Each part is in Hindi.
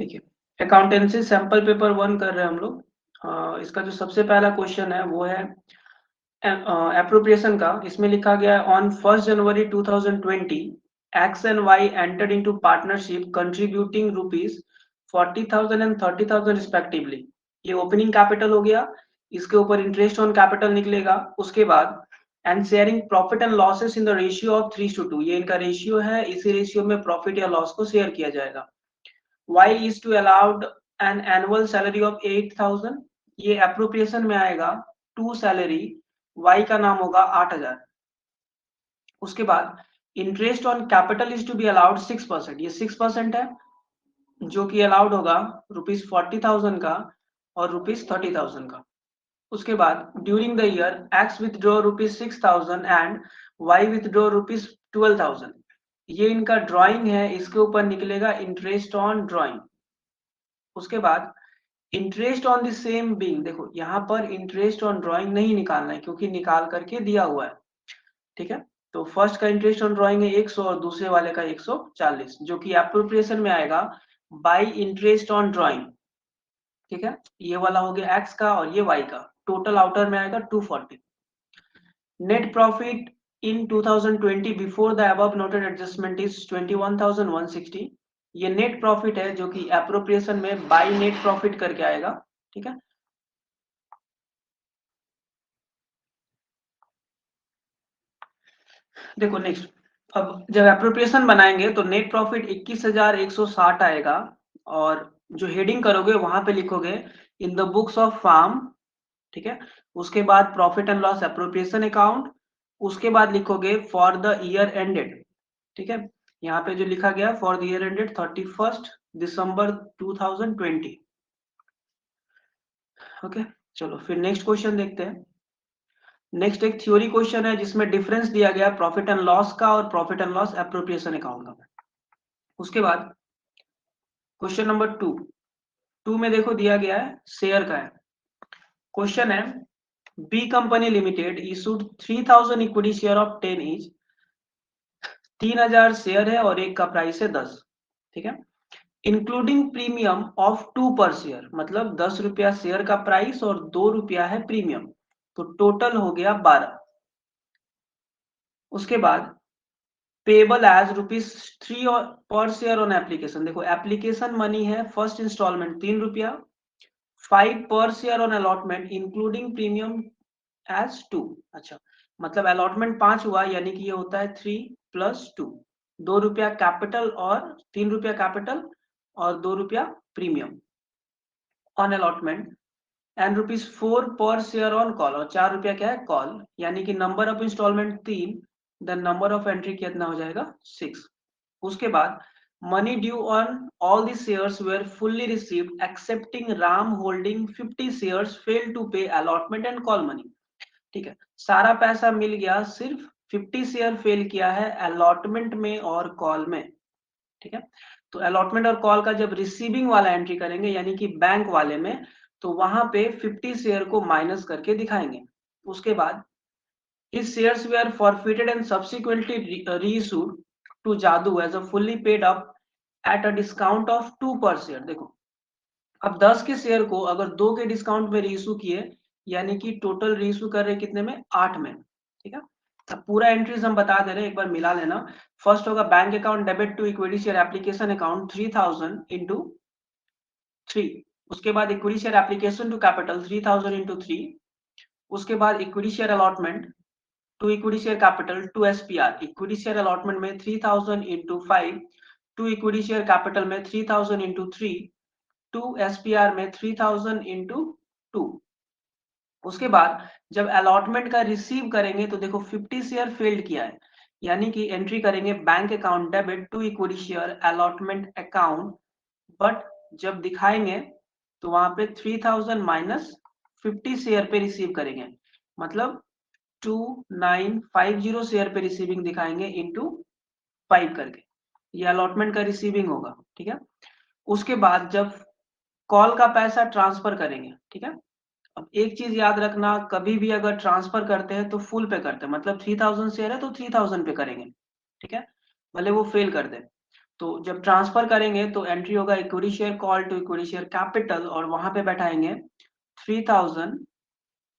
ठीक है, अकाउंटेंसी सैंपल पेपर 1 कर रहे हैं हम लोग। इसका जो सबसे पहला क्वेश्चन है वो है एप्रोप्रिएशन का। इसमें लिखा गया है on 1 January 2020 X and Y entered into partnership contributing rupees 40,000 and 30,000 respectively. ये ओपनिंग कैपिटल हो गया, इसके ऊपर इंटरेस्ट ऑन कैपिटल निकलेगा। उसके बाद and sharing profit and losses in the ratio of 3:2, ये इनका रेशियो है, इसी रेशियो में प्रॉफिट या लॉस को शेयर किया जाएगा। Y is to allowed an annual salary of 8,000, ये एप्रोप्रिएशन में आएगा टू सैलरी, Y का नाम होगा 8,000। उसके बाद interest on capital is to be allowed 6%, ये 6% है जो कि अलाउड होगा ₹40,000 का और ₹30,000 का। उसके बाद during the year X withdraw ₹6,000 and Y withdraw ₹12,000, ये इनका ड्राइंग है, इसके ऊपर निकलेगा इंटरेस्ट ऑन ड्राइंग। उसके बाद interest on the same being, देखो यहाँ पर इंटरेस्ट ऑन ड्राइंग नहीं निकालना है क्योंकि निकाल करके दिया हुआ है। ठीक है, तो फर्स्ट का इंटरेस्ट ऑन ड्राइंग है 100 और दूसरे वाले का 140, जो कि एप्रोप्रिएशन में आएगा बाय इंटरेस्ट ऑन ड्राइंग। ठीक है, ये वाला हो गया एक्स का और ये वाई का, टोटल आउटर में आएगा 240। Net profit in 2020 before the above noted adjustment is 21,160, ये नेट प्रॉफिट है जो कि एप्रोप्रिएशन में बाय नेट प्रॉफिट करके आएगा। ठीक है, देखो नेक्स्ट, अब जब एप्रोप्रिएशन बनाएंगे तो नेट प्रॉफिट 21,160 आएगा, और जो हेडिंग करोगे वहां पे लिखोगे in the books of firm. ठीक है, उसके बाद profit and loss appropriation account, उसके बाद लिखोगे फॉर द ईयर एंडेड। ठीक है, यहाँ पे जो लिखा गया for the year ended 31 December 2020। Okay, चलो फिर नेक्स्ट क्वेश्चन देखते हैं। नेक्स्ट एक थ्योरी क्वेश्चन है जिसमें डिफरेंस दिया गया प्रॉफिट एंड लॉस का और profit and loss appropriation account का। उसके बाद क्वेश्चन नंबर 2 में देखो दिया गया है शेयर का है। क्वेश्चन है B company limited issued 3,000 equity share of 10 each, 3,000 share है और एक का प्राइस है 10। ठीक है, इंक्लूडिंग प्रीमियम ऑफ 2 पर शेयर, मतलब 10 रुपया शेयर का प्राइस और 2 रुपया है प्रीमियम, तो टोटल हो गया 12। उसके बाद पेबल एज ₹3 पर शेयर ऑन एप्लीकेशन, देखो एप्लीकेशन मनी है फर्स्ट इंस्टॉलमेंट 3 रुपया, 5 पर share on allotment including premium as 2। अच्छा, मतलब अलॉटमेंट 5 हुआ, यानी कि ये होता है 3 + 2, 2 रुपया कैपिटल और 3 रुपया कैपिटल और 2 रुपया प्रीमियम ऑन अलॉटमेंट, एंड ₹4 पर शेयर ऑन कॉल, और 4 रुपया क्या है कॉल, यानी कि number of instalment 3, then number of entry कितना हो जाएगा 6। उसके बाद money due on all the shares were fully received excepting Ram holding 50 shares fail to pay allotment and call money. ठीक है, सारा पैसा मिल गया, सिर्फ 50 शेयर फेल किया है अलॉटमेंट में और कॉल में। ठीक है, तो अलॉटमेंट और कॉल का जब रिसीविंग वाला एंट्री करेंगे यानी कि बैंक वाले में, तो वहां पे 50 शेयर को माइनस करके दिखाएंगे। उसके बाद his shares were forfeited and subsequently reissued to Jadoo as a fully paid up at a discount of 2 per share। देखो अब 10 के शेयर को अगर 2 के डिस्काउंट में रीइशू किए, यानी कि टोटल रीइशू कर रहे कितने में 8 में। ठीक है, अब पूरा एंट्रीज हम बता दे रहे हैं, एक बार मिला लेना। फर्स्ट होगा bank account debit to equity share application account 3,000 into 3, उसके बाद equity share application to capital 3,000 into 3, उसके बाद equity share allotment to equity share capital to SPR, equity share allotment में 3,000 into 5, to equity share capital में 3,000 इंटू 3, टू एसपीआर में 3,000 इंटू 2। उसके बाद जब अलॉटमेंट का रिसीव करेंगे तो देखो 50 शेयर फेल्ड किया है, यानी कि एंट्री करेंगे bank account debit to equity share allotment account, but जब दिखाएंगे तो वहां पे 3,000 माइनस 50 शेयर पे रिसीव करेंगे, मतलब 2,950 शेयर पे रिसीविंग दिखाएंगे इंटू 5 करके, ये अलॉटमेंट का रिसीविंग होगा। ठीक है, उसके बाद जब कॉल का पैसा ट्रांसफर करेंगे, ठीक है, अब एक चीज याद रखना, कभी भी अगर ट्रांसफर करते हैं तो फुल पे करते हैं, मतलब 3,000 शेयर है तो 3,000 पे करेंगे। ठीक है, भले वो फेल कर दे, तो जब ट्रांसफर करेंगे तो एंट्री होगा equity share call to equity share capital, और वहां पे बैठाएंगे 3000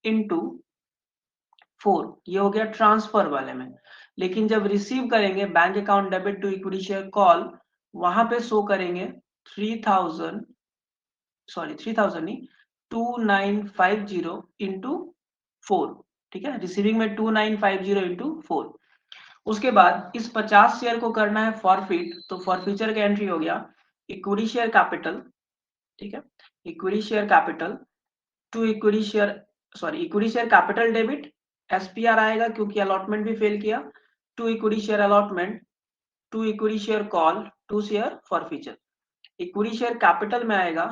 इंटू 4, ये हो गया ट्रांसफर वाले में। लेकिन जब रिसीव करेंगे bank account debit to equity share call, वहां पे शो करेंगे 3000, सॉरी 3000 नहीं, 2950 इंटू 4। ठीक है, रिसीविंग में 2950 इंटू 4। उसके बाद इस 50 शेयर को करना है फॉरफिट, तो फॉरफीचर का एंट्री हो गया इक्विटी शेयर कैपिटल। ठीक है, equity share capital to equity share, sorry equity share capital debit, SPR आएगा क्योंकि अलॉटमेंट भी फेल किया, to equity share allotment, to equity share call, to share forfeiture. Equity share capital में आएगा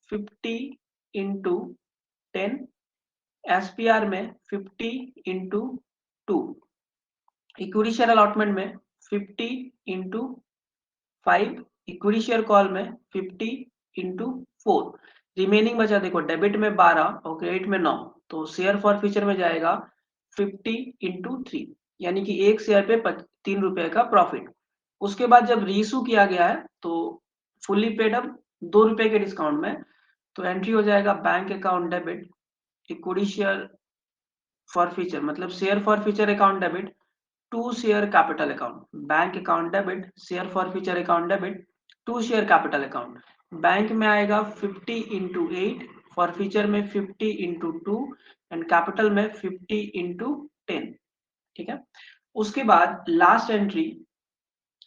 50 इंटू 10, एसपीआर में 50 इंटू 2, इक्विटी शेयर अलॉटमेंट में 50 इंटू 5, इक्विटी शेयर कॉल में 50 इंटू 4। रिमेनिंग बचा देखो, डेबिट में 12 और क्रेडिट में 9, तो शेयर फॉर फ्यूचर में जाएगा 50 इंटू 3, यानी कि एक शेयर पे 3 रुपए का प्रॉफिट। उसके बाद जब रीइशू किया गया है तो फुल्ली पेड अप 2 रुपए के डिस्काउंट में, तो एंट्री हो जाएगा bank account debit equity share for future, मतलब share for future account debit to share capital account, bank account debit share for future account debit to share capital account. Bank में आएगा 50 इंटू 8, फॉर फ्यूचर में 50 इंटू 2 एंड कैपिटल में 50 इंटू 10। ठीक है, उसके बाद last entry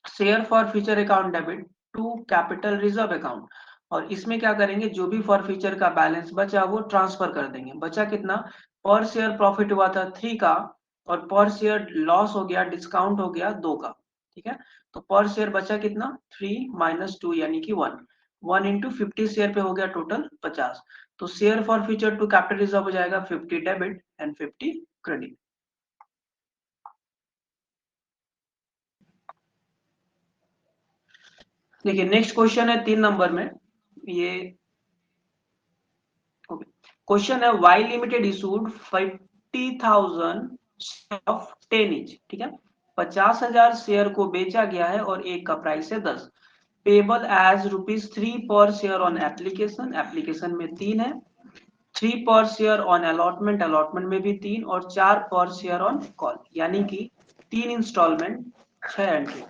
share for future account debit to capital reserve account, और इसमें क्या करेंगे, जो भी फॉर फ्यूचर का बैलेंस बचा वो ट्रांसफर कर देंगे। बचा कितना, पर शेयर प्रॉफिट हुआ था 3 का, और पर शेयर लॉस हो गया, डिस्काउंट हो गया 2 का। ठीक है, तो पर शेयर बचा कितना, 3 माइनस 2 यानी कि 1, 1 इंटू 50 शेयर पे हो गया टोटल 50। तो share for future to capital reserve हो जाएगा 50 डेबिट एंड 50 क्रेडिट। देखिए नेक्स्ट क्वेश्चन है 3 नंबर में, ये क्वेश्चन है Y limited issued 50,000 of 10 each. ठीक है, 50,000 शेयर को बेचा गया है और एक का प्राइस है 10। पेबल एज ₹3 पर शेयर ऑन एप्लीकेशन, एप्लीकेशन में 3 है, 3 पर शेयर ऑन अलॉटमेंट, अलॉटमेंट में भी 3, और 4 पर शेयर ऑन कॉल, यानी कि 3 instalment, 6 entry.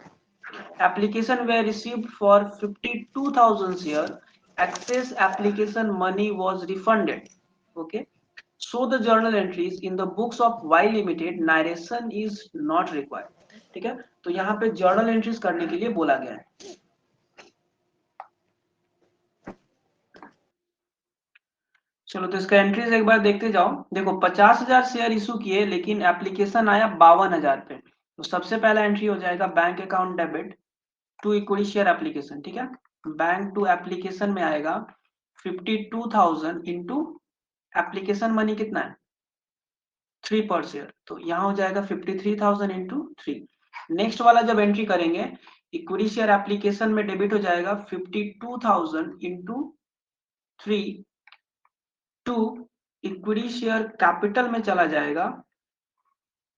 Application were received for 52,000 share. Excess application money was refunded. Okay. So the journal entries in the books of Y Limited narration is not required. ठीक है, तो यहाँ पे जर्नल एंट्रीज करने के लिए बोला गया है। चलो तो इसका एंट्रीज एक बार देखते जाओ। देखो 50,000 शेयर इशू किए लेकिन एप्लीकेशन आया 52,000 पे, तो सबसे पहला एंट्री हो जाएगा bank account debit to equity share application. ठीक है, बैंक टू एप्लीकेशन में आएगा 52,000 इंटू एप्लीकेशन मनी कितना है 3 पर शेयर, तो यहाँ हो जाएगा 53,000 इंटू 3। नेक्स्ट वाला जब एंट्री करेंगे इक्विटी शेयर एप्लीकेशन में डेबिट हो जाएगा 52,000 into 3 to equity share capital में चला जाएगा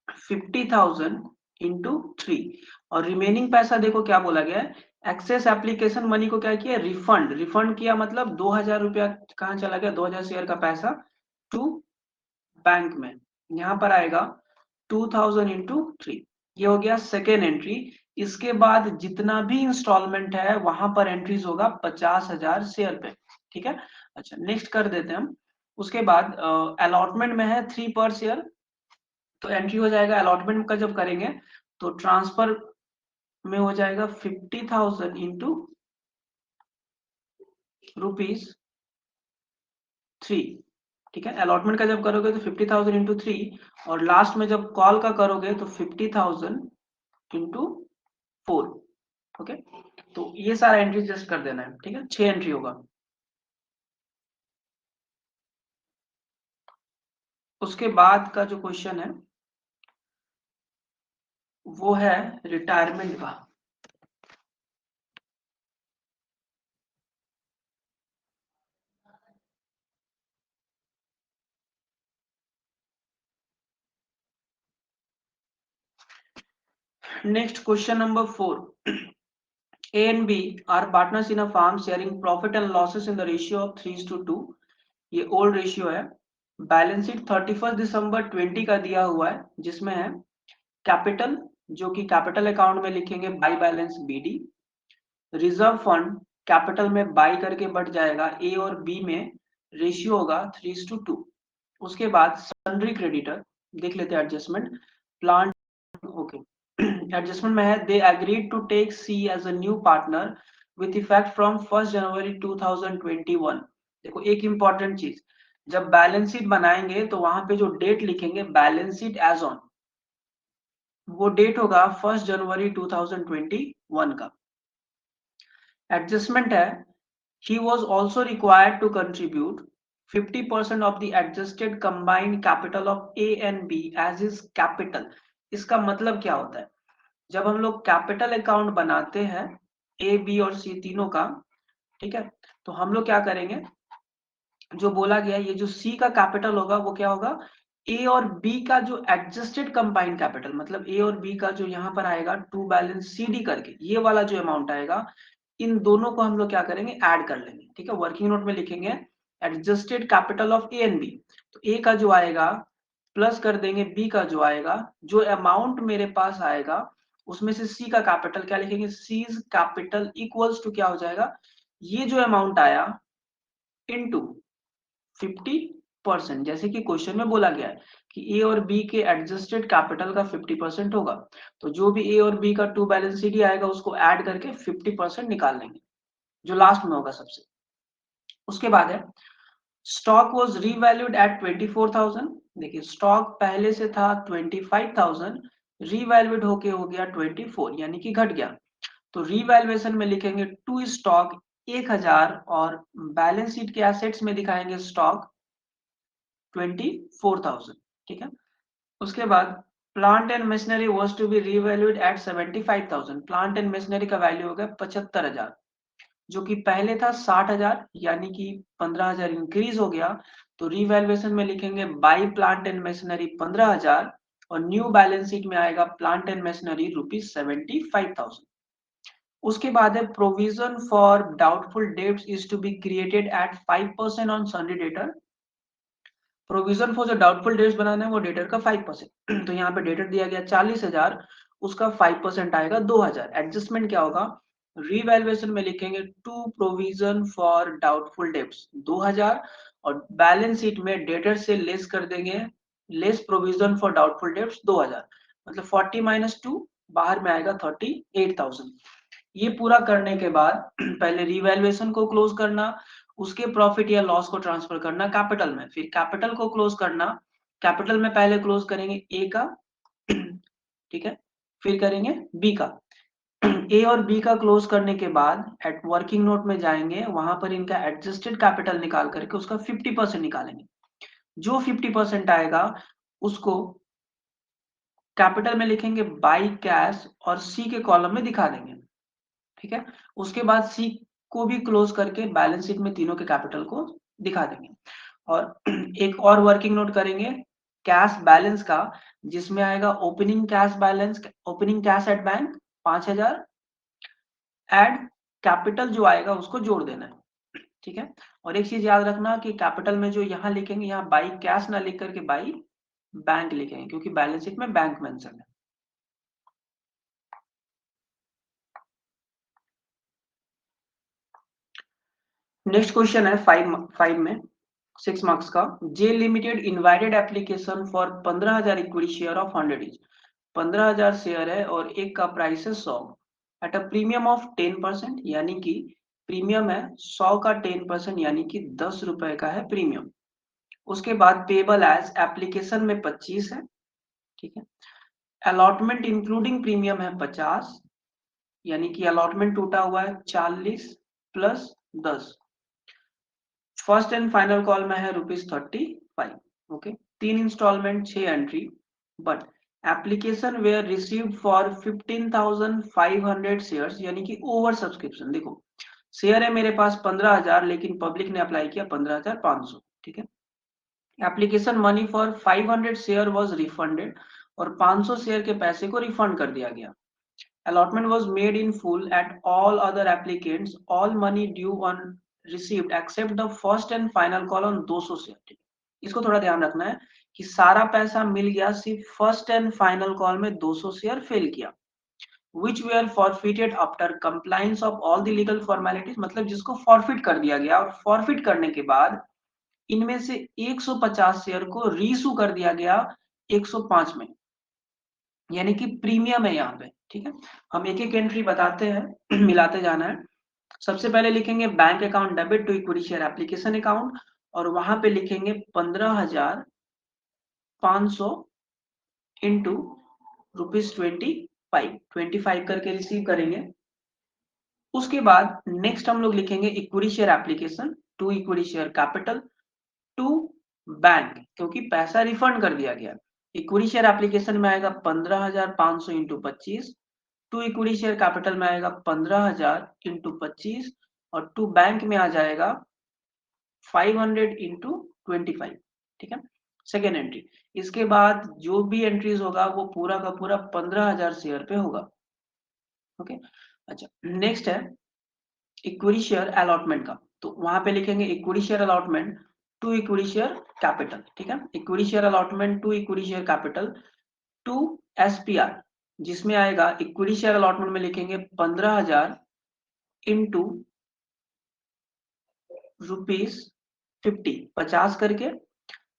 50,000 इंटू 3, और रिमेनिंग पैसा देखो क्या बोला गया है, एक्सेस एप्लीकेशन मनी को क्या किया, रिफंड, रिफंड किया मतलब 2,000 रुपया कहाँ चला गया, 2,000 शेयर का पैसा टू बैंक में, यहाँ पर आएगा 2,000 इंटू 3। ये हो गया सेकेंड एंट्री। इसके बाद जितना भी इंस्टॉलमेंट है वहां पर एंट्रीज होगा 50,000 शेयर पे। ठीक है, अच्छा नेक्स्ट कर देते हैं हम। उसके बाद अलॉटमेंट में है 3 पर शेयर, तो एंट्री हो जाएगा अलॉटमेंट का जब करेंगे तो ट्रांसफर में हो जाएगा 50,000 इंटू ₹3। ठीक है, अलॉटमेंट का जब करोगे तो 50,000 इंटू 3, और लास्ट में जब कॉल का करोगे तो 50,000 इंटू 4। ओके, तो ये सारा एंट्री जस्ट कर देना है। ठीक है, 6 एंट्री होगा। उसके बाद का जो क्वेश्चन है वो है रिटायरमेंट का। Next question number 4, A and B are partners in a farm sharing profit and losses in the ratio of 3:2. ये ओल्ड रेशियो है। बैलेंस शीट 31 दिसंबर 20 का दिया हुआ है, जिसमें है कैपिटल, जो कि कैपिटल अकाउंट में लिखेंगे by balance BD। Reserve fund capital में बाई करके बढ़ जाएगा, ए और बी में रेशियो होगा 3:2। उसके बाद सन्ड्री क्रेडिटर देख लेते हैं एडजस्टमेंट। प्लांट, ओके, एडजस्टमेंट में है they agreed to take C as a new partner with effect from 1 January 2021। देखो एक इंपॉर्टेंट चीज, जब बैलेंस शीट बनाएंगे तो वहां पे जो डेट लिखेंगे बैलेंस शीट एज ऑन, वो डेट होगा 1 जनवरी 2021 का। एडजस्टमेंट है he was also required to contribute 50% of the adjusted combined capital of A and B as his capital। इसका मतलब क्या होता है, जब हम लोग कैपिटल अकाउंट बनाते हैं A, B और C तीनों का, ठीक है, तो हम लोग क्या करेंगे, जो बोला गया ये जो C का कैपिटल होगा वो क्या होगा, A और B का जो एडजस्टेड कंबाइंड कैपिटल, मतलब A और B का जो यहाँ पर आएगा टू बैलेंस CD करके ये वाला जो अमाउंट आएगा, इन दोनों को हम लोग क्या करेंगे, ऐड कर लेंगे। ठीक है, वर्किंग नोट में लिखेंगे adjusted capital of A and B, तो ए का जो आएगा प्लस कर देंगे बी का जो आएगा, जो अमाउंट मेरे पास आएगा उसमें से सी का कैपिटल क्या लिखेंगे, सीज कैपिटल इक्वल्स टू क्या हो जाएगा, ये जो अमाउंट आया इनटू 50%, जैसे कि क्वेश्चन में बोला गया है कि ए और बी के एडजस्टेड कैपिटल का 50% होगा, तो जो भी ए और बी का टू बैलेंस सीडी आएगा उसको ऐड करके 50% निकाल लेंगे, जो लास्ट में होगा सबसे। उसके बाद है स्टॉक वाज रीवैल्यूड एट 24,000। देखिए स्टॉक पहले से था 25,000, रीवैल्यूड होके हो गया 24, यानी कि घट गया। तो रीवैल्यूएशन में लिखेंगे टू स्टॉक 1000 और बैलेंस शीट के एसेट्स में दिखाएंगे स्टॉक 24,000। ठीक है, उसके बाद plant and machinery was to be revalued at 75,000। Plant and machinery का वैल्यू हो गया 75,000, जो कि पहले था 60,000, यानी कि 15,000 इंक्रीज हो गया। तो रीवैल्यूएशन में लिखेंगे बाई प्लांट एंड मशीनरी 15,000 और न्यू बैलेंस शीट में आएगा प्लांट एंड मशीनरी ₹75,000। उसके बाद है provision for doubtful debts is to be created at 5% on sundry debtor. Provision for जो डाउटफुल डेट्स बनाना है वो डेटर का 5%। तो यहाँ पे डेटर दिया गया 40,000, उसका 5% आएगा 2,000। एडजस्टमेंट क्या होगा, रीवैल्यूएशन में लिखेंगे to provision for doubtful debts 2,000 और बैलेंस शीट में डेटर से लेस कर देंगे, less provision for doubtful debts 2,000, मतलब 40 माइनस 2 बाहर में आएगा 38,000। ये पूरा करने के बाद पहले रीवैल्यूएशन को क्लोज करना, उसके प्रॉफिट या लॉस को ट्रांसफर करना कैपिटल में, फिर कैपिटल को क्लोज करना। कैपिटल में पहले क्लोज करेंगे ए का, ठीक है, फिर करेंगे बी का। ए और बी का क्लोज करने के बाद एट वर्किंग नोट में जाएंगे, वहां पर इनका एडजस्टेड कैपिटल निकाल करके उसका 50% निकालेंगे। जो 50% आएगा उसको कैपिटल में लिखेंगे बाई कैश और सी के कॉलम में दिखा देंगे। ठीक है, उसके बाद सी को भी क्लोज करके बैलेंस शीट में तीनों के कैपिटल को दिखा देंगे। और एक और वर्किंग नोट करेंगे कैश बैलेंस का, जिसमें आएगा opening cash balance, opening cash at bank 5,000, add capital जो आएगा उसको जोड़ देना है। ठीक है, और एक चीज याद रखना कि कैपिटल में जो यहाँ लिखेंगे, यहाँ बाई कैश ना लिख करके बाई बैंक लिखेंगे, क्योंकि बैलेंस शीट में बैंक मेंशन है। नेक्स्ट क्वेश्चन है 5 में 6 मार्क्स का। J limited invited application for 15,000 equity share of 100 each. 15,000 share है और एक का प्राइस है 100 एट अ प्रीमियम ऑफ 10%, यानी कि प्रीमियम है 100 का 10%, यानी कि 10 रुपए का है प्रीमियम। उसके बाद पेबल एज एप्लीकेशन में 25 है। ठीक है, अलॉटमेंट इंक्लूडिंग प्रीमियम है 50, यानी कि अलॉटमेंट टूटा हुआ है 40 plus 10। First and final call में है ₹35। Okay, 3 instalment 6 entry, but application were received for 15,500 shares, यानी कि ओवर सब्सक्रिप्शन। देखो शेयर है मेरे पास 15,000, लेकिन पब्लिक ने अप्लाई किया 15,500। ठीक है, application money for 500 share was refunded और 500 शेयर के पैसे को रिफंड कर दिया गया। allotment was made in full at all other applicants, all money due on received except the first and final call on 200 share. इसको थोड़ा ध्यान रखना है कि सारा पैसा मिल गया, सिर्फ फर्स्ट एंड फाइनल कॉल में 200 शेयर फेल किया, which were forfeited after compliance of all the legal formalities, मतलब जिसको फॉरफिट कर दिया गया, और फॉरफिट करने के बाद इनमें से 150 शेयर को रीइशू कर दिया गया 105 में, यानी कि प्रीमियम है यहाँ पे। ठीक है, हम एक एक एंट्री बताते हैं, मिलाते जाना है। सबसे पहले लिखेंगे bank account debit to equity share application account, और वहां पे लिखेंगे 15,500 इंटू ₹25 करके रिसीव करेंगे। उसके बाद नेक्स्ट हम लोग लिखेंगे equity share application to equity share capital to bank, क्योंकि पैसा रिफंड कर दिया गया। इक्विटी शेयर एप्लीकेशन में आएगा 15,500 into 25, to equity share capital में आएगा 15,000 इंटू 25, और टू बैंक में आ जाएगा 500 इंटू 25। ठीक है, सेकेंड एंट्री। इसके बाद जो भी एंट्रीज होगा वो पूरा का पूरा 15,000 शेयर पे होगा। ओके, अच्छा नेक्स्ट है इक्विटी शेयर अलॉटमेंट का, तो वहां पे लिखेंगे equity share allotment to equity share capital. ठीक है, equity share allotment to equity share capital to SPR, जिसमें आएगा इक्विटी शेयर अलॉटमेंट में लिखेंगे 15,000 इंटू ₹50 करके,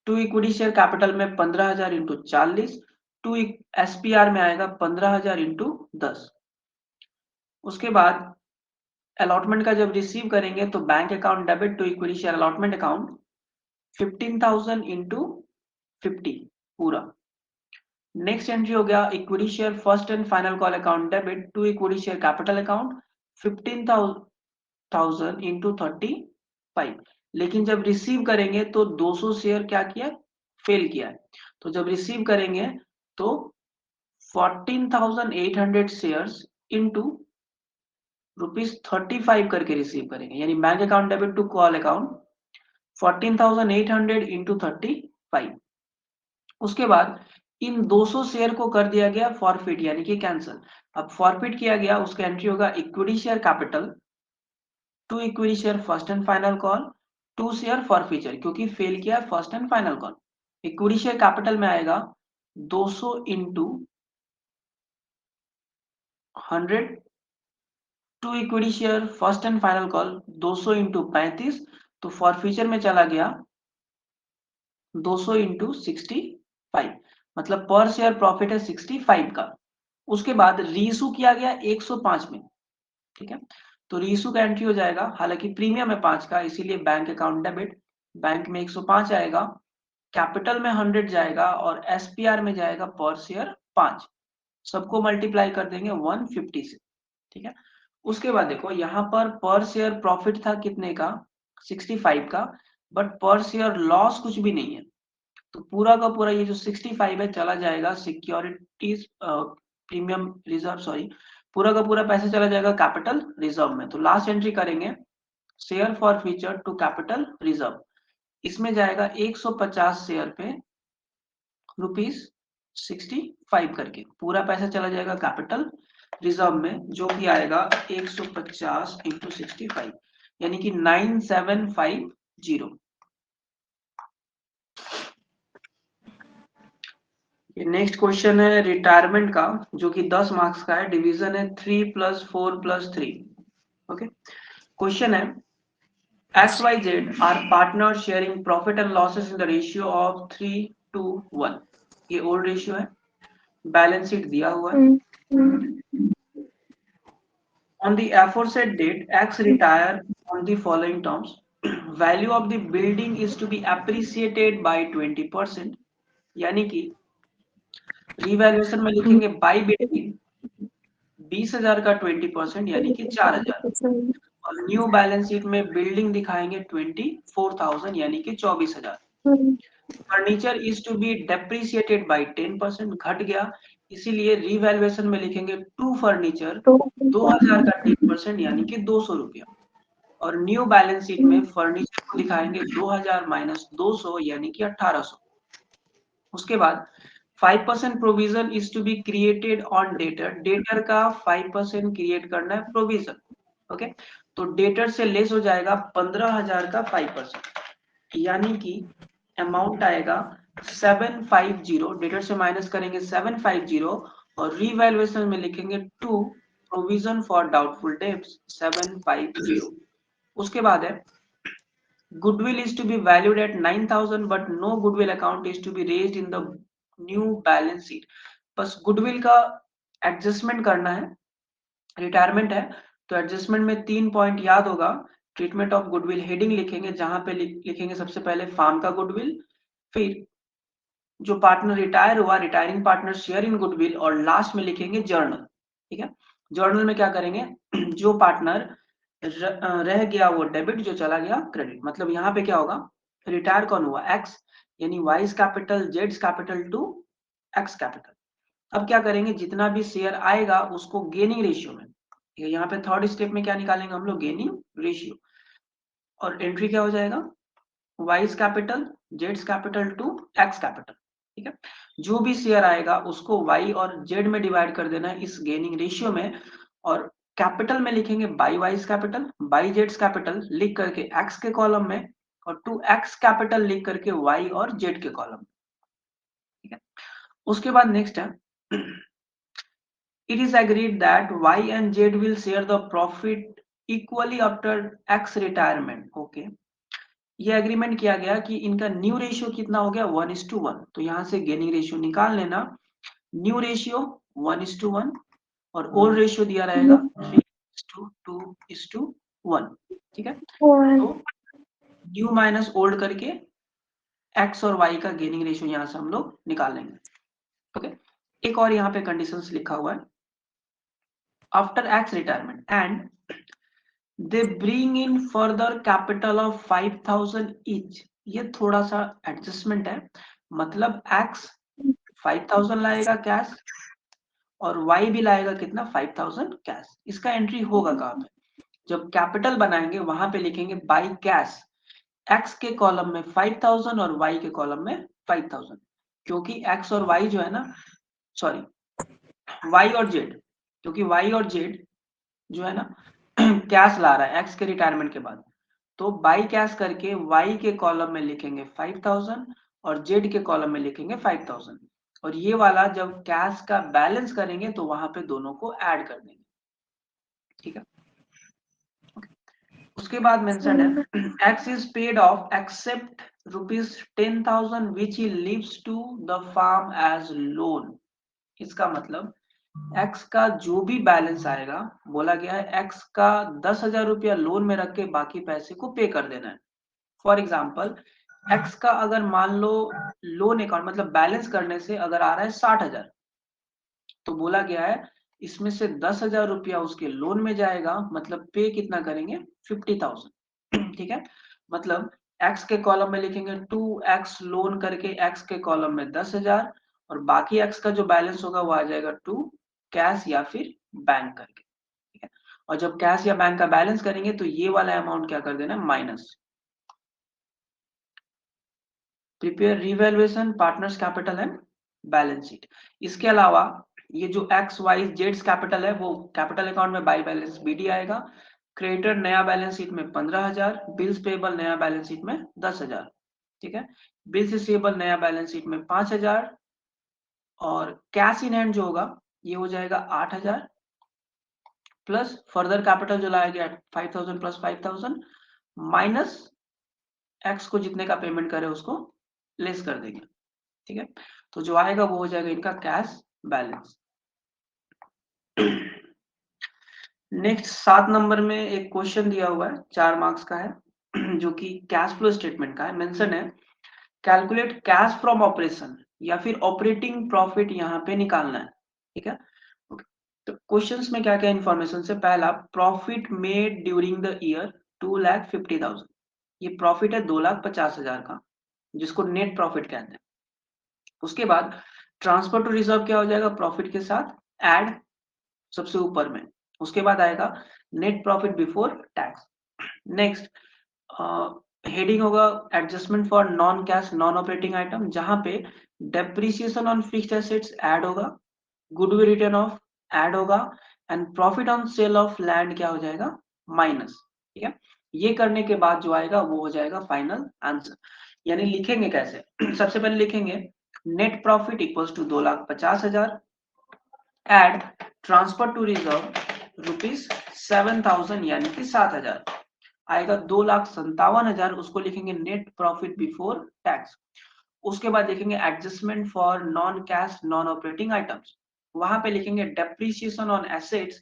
टू इक्विटी शेयर कैपिटल में 15,000 इंटू 40, टू एसपीआर में आएगा 15,000 इंटू 10। उसके बाद अलॉटमेंट का जब रिसीव करेंगे तो bank account debit to equity share allotment account 15,000 into 50 पूरा। नेक्स्ट एंट्री हो गया equity share first and final call account debit to equity share capital account 15,000 into 35। लेकिन जब रिसीव करेंगे तो 200 शेयर क्या किया, फेल किया है। तो जब रिसीव करेंगे तो 14,800 शेयर्स इंटू ₹35 करके रिसीव करेंगे, यानी bank account debit to call account 14,800 into 35। उसके बाद इन 200 शेयर को कर दिया गया फॉरफिट, यानी कि कैंसिल। अब फॉरफिट किया गया, उसका एंट्री होगा equity share capital to equity share first and final call to share forfeiture, क्योंकि फेल किया first and final call. Equity share capital में आएगा 200 into 100 to equity share first and final call 200 into 35, तो फॉरफिचर में चला गया 200 इंटू 65, मतलब पर शेयर प्रॉफिट है 65 का। उसके बाद रीइशू किया गया 105 में। ठीक है, तो रीइशू का एंट्री हो जाएगा, हालांकि प्रीमियम है 5 का, इसीलिए बैंक अकाउंट डेबिट, बैंक में 105 आएगा, कैपिटल में 100 जाएगा, और एसपीआर में जाएगा पर शेयर 5, सबको मल्टीप्लाई कर देंगे 150 से। ठीक है, उसके बाद देखो यहाँ पर शेयर प्रॉफिट था कितने का, 65 का, बट पर शेयर लॉस कुछ भी नहीं है, तो पूरा का पूरा ये जो 65 है चला जाएगा सिक्योरिटीज प्रीमियम रिजर्व, सॉरी, पूरा का पूरा पैसा चला जाएगा कैपिटल रिजर्व में। तो लास्ट एंट्री करेंगे share for future to capital reserve, इसमें जाएगा 150 शेयर पे ₹65 करके, पूरा पैसा चला जाएगा कैपिटल रिजर्व में, जो कि आएगा 150 इंटू 65, यानी कि 9750। नेक्स्ट क्वेश्चन है रिटायरमेंट का, जो कि 10 मार्क्स का है, डिवीजन है 3 + 4 + 3। ओके, क्वेश्चन है XYZ are partners sharing profit and losses in the ratio of 3:1। ये ओल्ड रेशियो है, बैलेंस शीट दिया हुआ है। On the aforesaid date, X retire on the following terms. Value of the building is to be appreciated by 20%, यानी कि रिवैल्यूएशन में लिखेंगे बाई बिल्डिंग 20,000 का 20%, यानी कि 4,000, और न्यू बैलेंस शीट में बिल्डिंग दिखाएंगे 24,000, यानी कि 24,000। Furniture is to be depreciated by 10%, घट गया, इसीलिए रिवैल्यूएशन में लिखेंगे टू फर्नीचर 2,000 का 10%, यानी कि 200 रुपया, और न्यू बैलेंस शीट में फर्नीचर को दिखाएंगे 2,000 - 200, यानी कि 1,800। उसके बाद 5% provision is to be created on debtor, debtor का 5% क्रिएट करना है प्रोविजन, ओके। तो डेटर से लेस हो जाएगा 15,000 का 5%, यानी कि अमाउंट आएगा 750, डेटर से माइनस करेंगे 750 और रीवैल्यूएशन में लिखेंगे to provision for doubtful debts 750। उसके बाद है goodwill is to be valued at 9,000 but no goodwill account is to be raised in the new balance sheet। बस गुडविल का एडजस्टमेंट करना है, रिटायरमेंट है तो एडजस्टमेंट में 3 पॉइंट याद होगा। ट्रीटमेंट ऑफ गुडविल हेडिंग लिखेंगे, जहां पे लिखेंगे सबसे पहले फार्म का गुडविल, फिर जो पार्टनर रिटायर हुआ retiring partner share in goodwill, और लास्ट में लिखेंगे जर्नल। ठीक है, जर्नल में क्या करेंगे, जो पार्टनर रह गया वो डेबिट, जो चला गया क्रेडिट। मतलब यहाँ पे क्या होगा, रिटायर कौन हुआ, एक्स, यानी वाइज कैपिटल जेड्स कैपिटल टू एक्स कैपिटल। अब क्या करेंगे, जितना भी शेयर आएगा उसको गेनिंग रेशियो में, यहाँ पे थर्ड स्टेप में क्या निकालेंगे हम लोग, गेनिंग रेशियो, और एंट्री क्या हो जाएगा, वाइज कैपिटल जेड्स कैपिटल टू एक्स कैपिटल। ठीक है, जो भी शेयर आएगा उसको वाई और जेड में डिवाइड कर देना है इस गेनिंग रेशियो में, और कैपिटल में लिखेंगे by wise capital by Jades capital लिख करके एक्स के कॉलम में, और टू एक्स कैपिटल लिख करके वाई और जेड के कॉलम में। ठीक है, उसके बाद नेक्स्ट है it is agreed that y and z will share the profit equally after x retirement। okay, ये एग्रीमेंट किया गया कि इनका न्यू रेशियो कितना हो गया, 1:1। तो यहाँ से गेनिंग रेशियो निकाल लेना, न्यू रेशियो 1:1 और ओल्ड रेशियो दिया रहेगा 3:2:1। ठीक है, तो न्यू माइनस ओल्ड करके एक्स और वाई का गेनिंग रेशियो यहाँ से हम लोग निकाल लेंगे। ओके, एक और यहाँ पे कंडीशंस लिखा हुआ है, after x retirement and they bring in further capital of 5,000 each. ये थोड़ा सा एडजस्टमेंट है, मतलब एक्स 5,000 लाएगा कैश और वाई भी लाएगा कितना, 5,000 कैश। इसका एंट्री होगा कहाँ पे, जब कैपिटल बनाएंगे वहां पे लिखेंगे बाई कैश, एक्स के कॉलम में 5,000 और वाई के कॉलम में 5,000, क्योंकि एक्स और वाई जो है ना, सॉरी वाई और जेड, क्योंकि वाई और जेड जो है ना कैश ला रहा है एक्स के रिटायरमेंट के बाद, तो बाई कैश करके वाई के कॉलम में लिखेंगे 5,000 और जेड के कॉलम में लिखेंगे 5,000, और ये वाला जब कैश का बैलेंस करेंगे तो वहां पे दोनों को ऐड कर देंगे। ठीक है, उसके बाद मेंशन है X is paid off except ₹10,000 which he leaves to the firm as loan. इसका मतलब एक्स का जो भी बैलेंस आएगा, बोला गया है एक्स का 10,000 रुपया लोन में रख के बाकी पैसे को पे कर देना है। फॉर एग्जाम्पल एक्स का अगर मान लो लोन अकाउंट मतलब बैलेंस करने से अगर आ रहा है 60,000, तो बोला गया है इसमें से 10,000 रुपया उसके लोन में जाएगा, मतलब पे कितना करेंगे, 50,000। ठीक है, मतलब एक्स के कॉलम में लिखेंगे 2x लोन करके एक्स के कॉलम में 10,000, और बाकी एक्स का जो बैलेंस होगा वो आ जाएगा 2 कैश या फिर बैंक करके। ठीक है, और जब कैश या बैंक का बैलेंस करेंगे तो ये वाला अमाउंट क्या कर देना, minus. Prepare revaluation partners capital and balance sheet. इसके अलावा ये जो एक्स वाई जेड्स कैपिटल है वो कैपिटल अकाउंट में बाई बैलेंस बीडी आएगा, क्रेडिटर नया बैलेंस शीट में 15,000, बिल्स पेबल नया बैलेंस शीट में 10,000। ठीक है, बिल्स रिसीवेबल नया बैलेंस शीट में 5,000, और कैश इन हैंड जो होगा ये हो जाएगा 8,000, प्लस फर्दर कैपिटल जो लाया गया 5,000 प्लस 5,000 माइनस एक्स को जितने का पेमेंट करे उसको लेस कर देंगे। ठीक है, तो जो आएगा वो हो जाएगा इनका कैश बैलेंस। नेक्स्ट 7 नंबर में एक क्वेश्चन दिया हुआ है, 4 मार्क्स का है, जो कि कैश फ्लो स्टेटमेंट का है। मेंशन है कैलकुलेट कैश फ्रॉम ऑपरेशन या फिर ऑपरेटिंग प्रॉफिट यहाँ पे निकालना है। ठीक है, तो क्वेश्चंस में क्या क्या इंफॉर्मेशन से, पहला profit made during the year 2,50,000, ये प्रॉफिट है 2,50,000 का, जिसको नेट प्रॉफिट कहते हैं। उसके बाद ट्रांसफर टू रिजर्व क्या हो जाएगा, प्रॉफिट के साथ ऐड सबसे ऊपर में। उसके बाद आएगा net profit before tax. Next heading होगा adjustment for non cash non operating item, जहां पे depreciation on fixed assets add होगा, गुडविल रिटर्न ऑफ ऐड होगा, and profit on sale of land क्या हो जाएगा, माइनस। ठीक है, ये करने के बाद जो आएगा वो हो जाएगा फाइनल आंसर। यानी लिखेंगे कैसे? सबसे पहले लिखेंगे net profit equals to 2,50,000 add transfer to reserve rupees 7,000 यानी कि 7,000 आएगा। 2,57,000 उसको लिखेंगे नेट प्रॉफिट बिफोर टैक्स। उसके बाद लिखेंगे adjustment for non cash non operating items, वहां पे लिखेंगे डेप्रिसिएशन ऑन एसेट्स,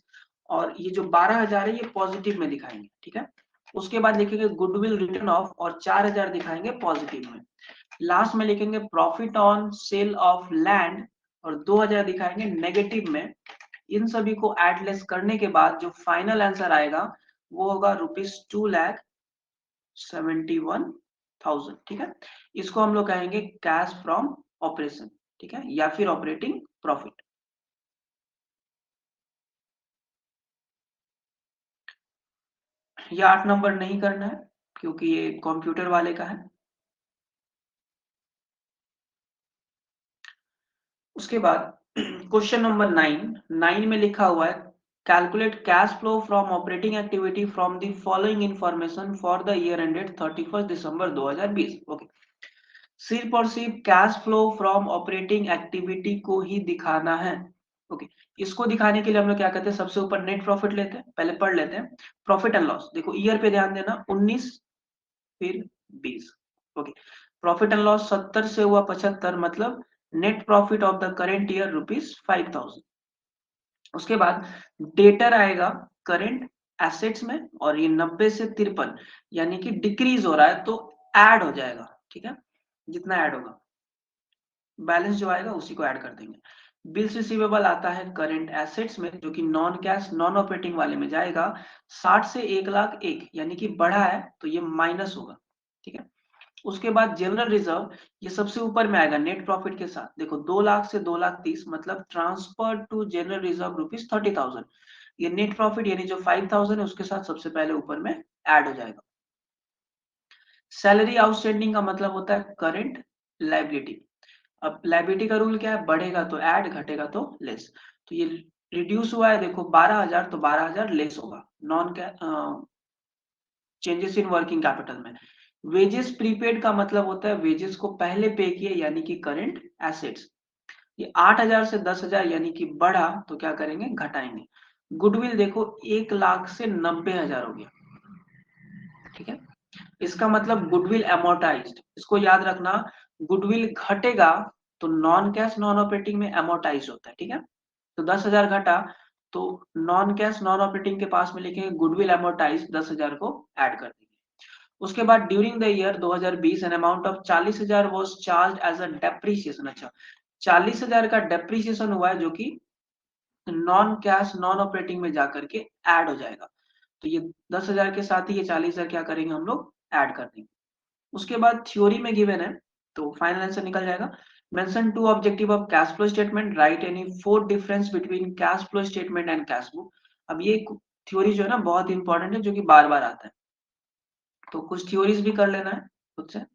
और ये जो 12,000 है ये पॉजिटिव में दिखाएंगे। ठीक है, उसके बाद लिखेंगे गुडविल रिटर्न ऑफ और 4,000 दिखाएंगे पॉजिटिव में। लास्ट में लिखेंगे profit on sale of land और 2,000 दिखाएंगे नेगेटिव में। इन सभी को एडलेस करने के बाद जो फाइनल आंसर आएगा वो होगा ₹2,71,000। ठीक है, इसको हम लोग कहेंगे कैश फ्रॉम ऑपरेशन। ठीक है, या फिर ऑपरेटिंग प्रॉफिट। ये 8 नंबर नहीं करना है क्योंकि ये कंप्यूटर वाले का है। उसके बाद क्वेश्चन नंबर 9 में लिखा हुआ है calculate cash flow from operating activity from the following information for the year ended 31 December 2020। Okay, सिर्फ और सिर्फ cash flow from operating activity को ही दिखाना है। ओके, इसको दिखाने के लिए हम लोग क्या करते हैं, सबसे ऊपर नेट प्रॉफिट लेते हैं, पहले पढ़ लेते हैं प्रॉफिट एंड लॉस। देखो ईयर पे ध्यान देना, 19 फिर 20। ओके, प्रॉफिट एंड लॉस 70 से हुआ 75, मतलब net profit of the current year ₹5,000। उसके बाद डेटर आएगा करेंट एसेट्स में, और ये 90 से 53 यानी कि डिक्रीज हो रहा है तो ऐड हो जाएगा। ठीक है, जितना ऐड होगा बैलेंस जो आएगा उसी को ऐड कर देंगे। बिल्स रिसीवेबल आता है करंट एसेट्स में, जो कि नॉन कैश नॉन ऑपरेटिंग वाले में जाएगा। 60 से 1,01,000 यानी कि बढ़ा है तो ये माइनस होगा। ठीक है, उसके बाद जनरल रिजर्व, ये सबसे ऊपर में आएगा नेट प्रॉफिट के साथ। देखो 2,00,000 से 2,30,000 मतलब ट्रांसफर टू जनरल रिजर्व ₹30,000। ये नेट प्रॉफिट यानी जो 5,000 है उसके साथ सबसे पहले ऊपर में ऐड हो जाएगा। सैलरी आउटस्टैंडिंग का मतलब होता है करंट लायबिलिटी। अब लायबिलिटी का रूल क्या है, बढ़ेगा तो ऐड, घटेगा तो लेस। तो ये रिड्यूस हुआ है, देखो 12,000 तो 12,000 लेस होगा non changes in working capital में। वेजेस प्रीपेड का मतलब होता है वेजेस को पहले पे किए यानी कि करंट एसेट्स। ये 8,000 से 10,000 यानी कि बढ़ा तो क्या करेंगे, घटाएंगे। गुडविल देखो 1,00,000 से 90,000 हो गया। ठीक है, इसका मतलब गुडविल अमोर्टाइज्ड, इसको याद रखना। गुडविल घटेगा तो नॉन कैश नॉन ऑपरेटिंग में अमोर्टाइज होता है। ठीक है, तो 10,000 घटा तो नॉन कैश नॉन ऑपरेटिंग के पास में लिखेंगे गुडविल अमोर्टाइज, 10,000 को ऐड कर देंगे। उसके बाद during the year 2020 an amount of 40,000 was charge as a depreciation. अच्छा, 40,000 का डेप्रीसिएशन हुआ है जो कि नॉन कैश नॉन ऑपरेटिंग में जाकर के ऐड हो जाएगा। तो ये 10,000 के साथ ही ये 40,000 क्या करेंगे हम लोग, ऐड कर देंगे। उसके बाद थ्योरी में गिवन है तो फाइनल आंसर निकल जाएगा। Mention two objective of cash flow statement, write any four difference between cash flow statement and cash book. अब ये थ्योरी जो है ना बहुत इंपॉर्टेंट है, जो कि बार बार आता है, तो कुछ थ्योरीज भी कर लेना है खुद से।